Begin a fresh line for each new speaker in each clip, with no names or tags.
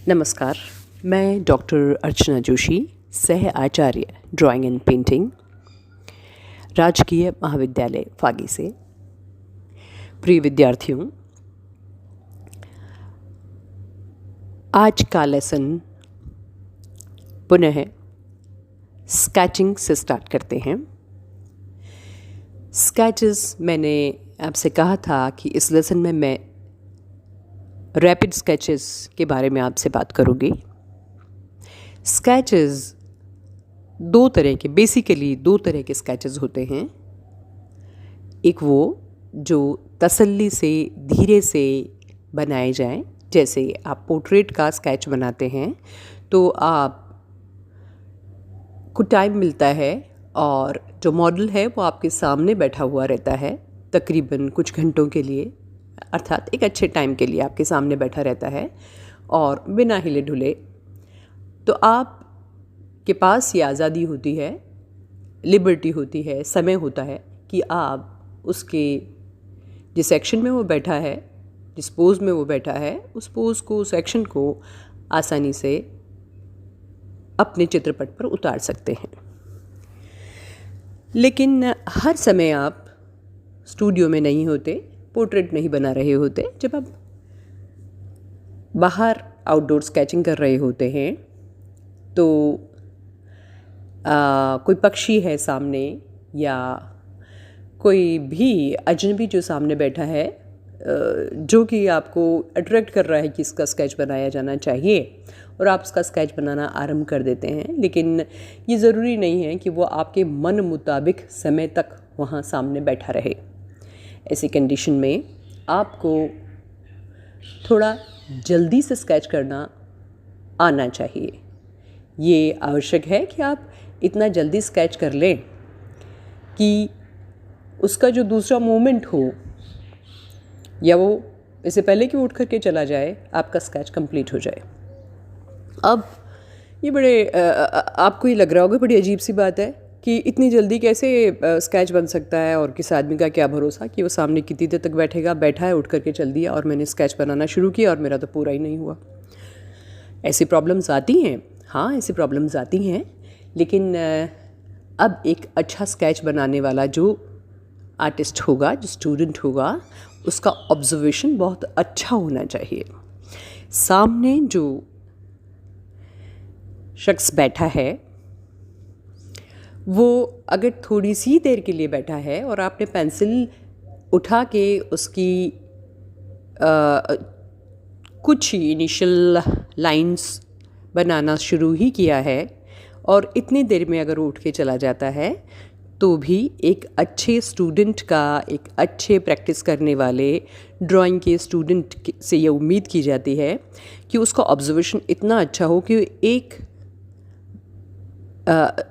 नमस्कार, मैं डॉक्टर अर्चना जोशी, सह आचार्य ड्राइंग एंड पेंटिंग, राजकीय महाविद्यालय फागी से। प्रिय विद्यार्थियों, आज का लेसन पुनः स्केचिंग से स्टार्ट करते हैं। स्केचेस, मैंने आपसे कहा था कि इस लेसन में मैं रैपिड स्केचेस के बारे में आपसे बात करूँगी। स्केचेस बेसिकली दो तरह के स्केचेस होते हैं। एक वो जो तसल्ली से धीरे से बनाए जाएं, जैसे आप पोर्ट्रेट का स्केच बनाते हैं तो आप को टाइम मिलता है और जो मॉडल है वो आपके सामने बैठा हुआ रहता है तकरीबन कुछ घंटों के लिए, अर्थात एक अच्छे टाइम के लिए आपके सामने बैठा रहता है और बिना हिले ढुले। तो आप के पास ये आज़ादी होती है, लिबर्टी होती है, समय होता है कि आप उसके जिस सेक्शन में वो बैठा है, जिस पोज़ में वो बैठा है, उस पोज़ को, उस एक्शन को आसानी से अपने चित्रपट पर उतार सकते हैं। लेकिन हर समय आप स्टूडियो में नहीं होते, पोर्ट्रेट नहीं बना रहे होते। जब आप बाहर आउटडोर स्केचिंग कर रहे होते हैं तो कोई पक्षी है सामने या कोई भी अजनबी जो सामने बैठा है, जो कि आपको अट्रैक्ट कर रहा है कि इसका स्केच बनाया जाना चाहिए, और आप उसका स्केच बनाना आरंभ कर देते हैं। लेकिन ये ज़रूरी नहीं है कि वो आपके मन मुताबिक समय तक वहाँ सामने बैठा रहे। ऐसी कंडीशन में आपको थोड़ा जल्दी से स्केच करना आना चाहिए। ये आवश्यक है कि आप इतना जल्दी स्केच कर लें कि उसका जो दूसरा मोमेंट हो, या वो इससे पहले कि वो उठ करके चला जाए, आपका स्केच कंप्लीट हो जाए। अब ये आपको ये लग रहा होगा बड़ी अजीब सी बात है कि इतनी जल्दी कैसे स्केच बन सकता है, और किस आदमी का क्या भरोसा कि वो सामने कितनी देर तक बैठा है, उठ करके चल दिया और मैंने स्केच बनाना शुरू किया और मेरा तो पूरा ही नहीं हुआ। ऐसी प्रॉब्लम्स आती हैं, हाँ ऐसी प्रॉब्लम्स आती हैं। लेकिन अब एक अच्छा स्केच बनाने वाला जो आर्टिस्ट होगा, जो स्टूडेंट होगा, उसका ऑब्जर्वेशन बहुत अच्छा होना चाहिए। सामने जो शख्स बैठा है वो अगर थोड़ी सी देर के लिए बैठा है और आपने पेंसिल उठा के उसकी कुछ इनिशियल लाइंस बनाना शुरू ही किया है और इतनी देर में अगर वो उठ के चला जाता है, तो भी एक अच्छे स्टूडेंट का, एक अच्छे प्रैक्टिस करने वाले ड्राइंग के स्टूडेंट से ये उम्मीद की जाती है कि उसका ऑब्जर्वेशन इतना अच्छा हो कि एक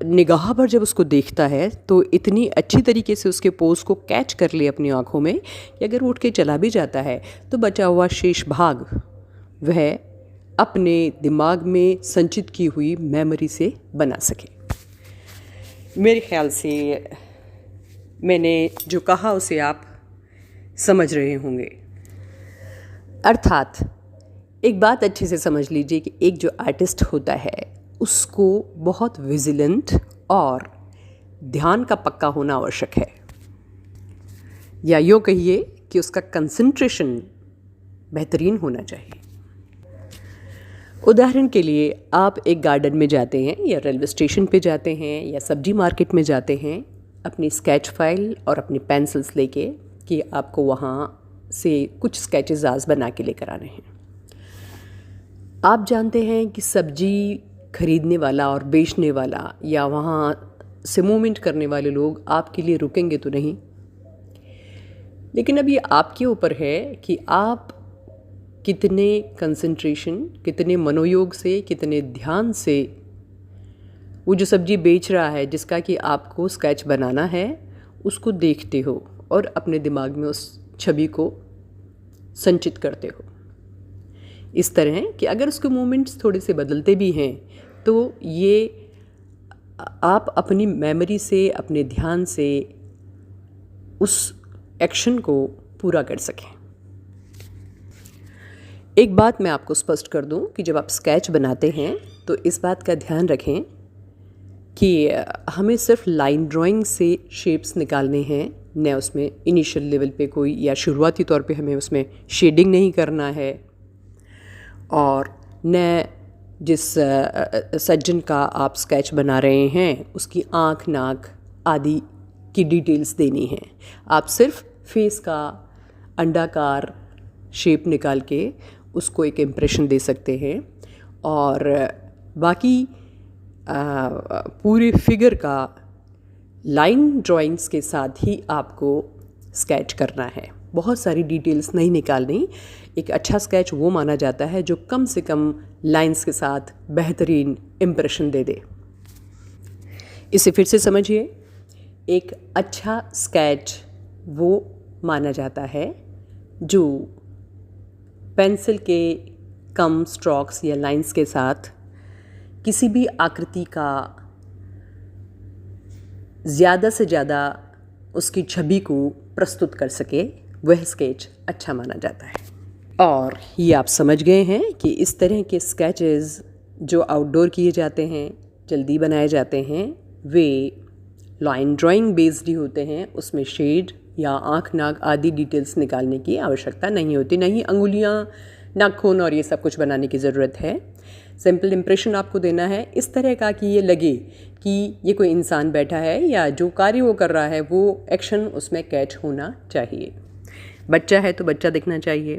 निगाह पर जब उसको देखता है तो इतनी अच्छी तरीके से उसके पोज को कैच कर ले अपनी आँखों में कि अगर उठ के चला भी जाता है तो बचा हुआ शेष भाग वह अपने दिमाग में संचित की हुई मेमोरी से बना सके। मेरे ख्याल से मैंने जो कहा उसे आप समझ रहे होंगे। अर्थात एक बात अच्छे से समझ लीजिए कि एक जो आर्टिस्ट होता है उसको बहुत विजिलेंट और ध्यान का पक्का होना आवश्यक है, या यूँ कहिए कि उसका कंसंट्रेशन बेहतरीन होना चाहिए। उदाहरण के लिए आप एक गार्डन में जाते हैं या रेलवे स्टेशन पे जाते हैं या सब्जी मार्केट में जाते हैं अपनी स्केच फाइल और अपनी पेंसिल्स लेके कि आपको वहाँ से कुछ स्केचेस आज बना के लेकर आने हैं। आप जानते हैं कि सब्जी खरीदने वाला और बेचने वाला या वहाँ से मूवमेंट करने वाले लोग आपके लिए रुकेंगे तो नहीं, लेकिन अब ये आपके ऊपर है कि आप कितने कंसंट्रेशन, कितने मनोयोग से, कितने ध्यान से वो जो सब्जी बेच रहा है जिसका कि आपको स्केच बनाना है उसको देखते हो और अपने दिमाग में उस छवि को संचित करते हो। इस तरह कि अगर उसके मूवमेंट्स थोड़े से बदलते भी हैं तो ये आप अपनी मेमोरी से, अपने ध्यान से उस एक्शन को पूरा कर सकें। एक बात मैं आपको स्पष्ट कर दूं कि जब आप स्केच बनाते हैं तो इस बात का ध्यान रखें कि हमें सिर्फ लाइन ड्राइंग से शेप्स निकालने हैं, न उसमें इनिशियल लेवल पे कोई या शुरुआती तौर पे हमें उसमें शेडिंग नहीं करना है, और न जिस सज्जन का आप स्केच बना रहे हैं उसकी आँख, नाक आदि की डिटेल्स देनी है। आप सिर्फ फेस का अंडाकार शेप निकाल के उसको एक इम्प्रेशन दे सकते हैं, और बाकी पूरे फिगर का लाइन ड्राइंग्स के साथ ही आपको स्केच करना है। बहुत सारी डिटेल्स नहीं निकालनी। एक अच्छा स्केच वो माना जाता है जो कम से कम लाइंस के साथ बेहतरीन इम्प्रेशन दे दे। इसे फिर से समझिए, एक अच्छा स्केच वो माना जाता है जो पेंसिल के कम स्ट्रोक्स या लाइंस के साथ किसी भी आकृति का ज़्यादा से ज़्यादा उसकी छवि को प्रस्तुत कर सके, वह स्केच अच्छा माना जाता है। और ये आप समझ गए हैं कि इस तरह के स्केचेस जो आउटडोर किए जाते हैं, जल्दी बनाए जाते हैं, वे लाइन ड्राइंग बेस्ड ही होते हैं। उसमें शेड या आँख, नाक आदि डिटेल्स निकालने की आवश्यकता नहीं होती, नहीं अंगुलियाँ, नाखून और ये सब कुछ बनाने की ज़रूरत है। सिंपल इम्प्रेशन आपको देना है इस तरह का कि ये लगे कि ये कोई इंसान बैठा है या जो कार्य वो कर रहा है वो एक्शन उसमें कैच होना चाहिए। बच्चा है तो बच्चा दिखना चाहिए।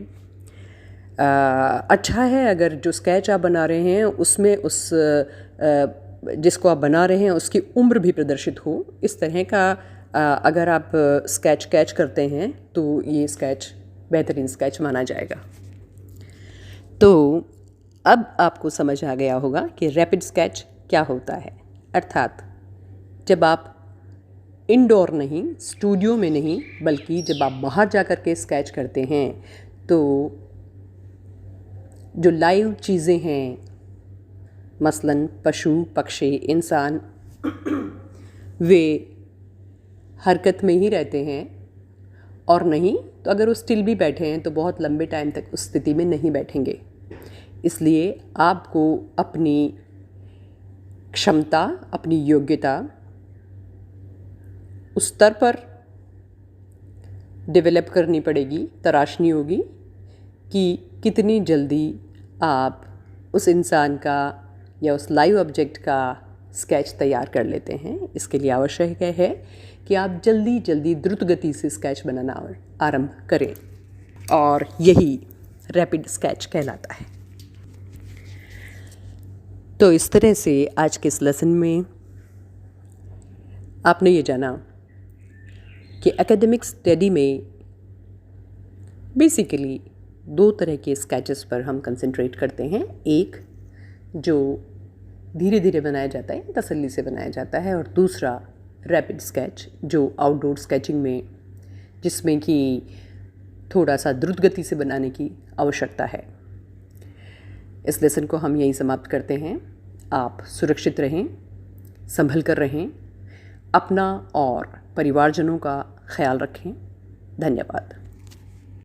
अच्छा है अगर जो स्केच आप बना रहे हैं उसमें उस जिसको आप बना रहे हैं उसकी उम्र भी प्रदर्शित हो। इस तरह का अगर आप स्केच कैच करते हैं तो ये स्केच बेहतरीन स्केच माना जाएगा। तो अब आपको समझ आ गया होगा कि रैपिड स्केच क्या होता है। अर्थात जब आप इंडोर नहीं, स्टूडियो में नहीं, बल्कि जब आप बाहर जा कर के स्केच करते हैं तो जो लाइव चीज़ें हैं, मसलन पशु, पक्षी, इंसान, वे हरकत में ही रहते हैं, और नहीं तो अगर वो स्टिल भी बैठे हैं तो बहुत लंबे टाइम तक उस स्थिति में नहीं बैठेंगे। इसलिए आपको अपनी क्षमता, अपनी योग्यता उस स्तर पर डेवलप करनी पड़ेगी, तराशनी होगी कि कितनी जल्दी आप उस इंसान का या उस लाइव ऑब्जेक्ट का स्केच तैयार कर लेते हैं। इसके लिए आवश्यक है कि आप जल्दी जल्दी द्रुत गति से स्केच बनाना आरंभ करें, और यही रैपिड स्केच कहलाता है। तो इस तरह से आज के इस लेसन में आपने ये जाना कि एकेडमिक स्टडी में बेसिकली दो तरह के स्केचेस पर हम कंसंट्रेट करते हैं। एक जो धीरे धीरे बनाया जाता है, तसल्ली से बनाया जाता है, और दूसरा रैपिड स्केच जो आउटडोर स्केचिंग में, जिसमें कि थोड़ा सा द्रुत गति से बनाने की आवश्यकता है। इस लेसन को हम यहीं समाप्त करते हैं। आप सुरक्षित रहें, संभल कर रहें, अपना और परिवारजनों का ख्याल रखें। धन्यवाद।